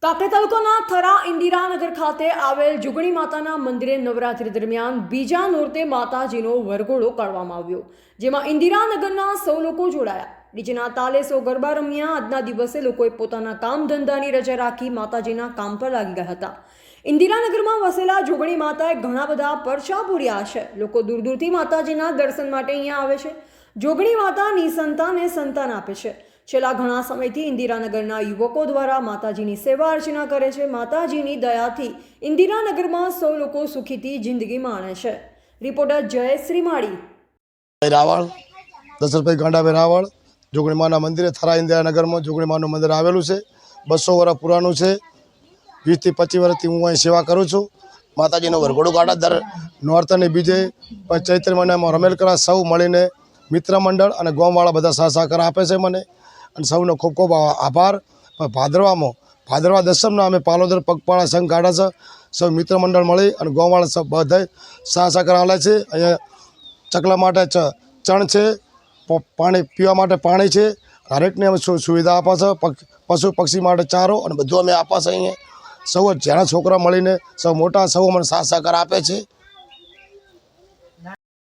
કાંકરેજ તાલુકાના થરા ઇન્દિરાનગર ખાતે આવેલ જુગણી માતાના મંદિરે નવરાત્રી દરમિયાન બીજા નોરતે માતાજીનો વરઘોડો કાઢવામાં આવ્યો, જેમાં ઇન્દિરાનગરના સૌ લોકો જોડાયા। ડીજેના તાલે સૌ ગરબા રમ્યા। આજના દિવસે લોકોએ પોતાના કામ ધંધાની રજા રાખી માતાજીના કામ પર લાગી ગયા હતા। ઇન્દિરાનગરમાં વસેલા જોગણી માતાએ ઘણા બધા પરચા પૂર્યા છે। લોકો દૂર દૂરથી માતાજીના દર્શન માટે અહીંયા આવે છે। જોગણી માતા નિસંતાને સંતાન આપે છે। છેલ્લા ઘણા સમયથી ઇન્દિરાનગરના યુવકો દ્વારા માતાજીની સેવા અર્ચના કરે છે। માતાજીની દયાથી ઇન્દિરાનગરમાં સૌ લોકો સુખીથી જિંદગી માણે છે। રિપોર્ટર જય શ્રીમાળી રાવળ દશરથભાઈ ગાંડાભાઈ રાવળ જોગણી માના મંદિરે થરા ઇન્દિરાનગરમાં જોગણી માનું મંદિર આવેલું છે। 200 વર્ષ પુરાણું છે। 20 થી 25 વર્ષથી હું અહીં સેવા કરું છું। માતાજીનો વરઘોડો કાઢા દર નોરતને બીજે ચૈત્ર મહિનામાં રમેલ કરા સૌ મળીને મિત્ર મંડળ અને ગામવાળા બધા સાથ સહકાર આપે છે મને, અને સૌનો ખૂબ ખૂબ આભાર। ભાદરવા દસમના અમે પાલોદર પગપાળા સંઘ કાઢ્યા છે। સૌ મિત્ર મંડળ મળી અને ગામવાળા સૌ બધા સાથ સહકાર આલે છે। અહીંયા ચકલા માટે ચણ છે, પાણી પીવા માટે પાણી છે, હરેકને અમે સુવિધા આપે છે। પશુ પક્ષી માટે ચારો અને બધું અમે આપે છે। અહીંયા સૌ જેના છોકરા મળીને સૌ મોટા સૌ મને સાથ સહકાર આપે છે।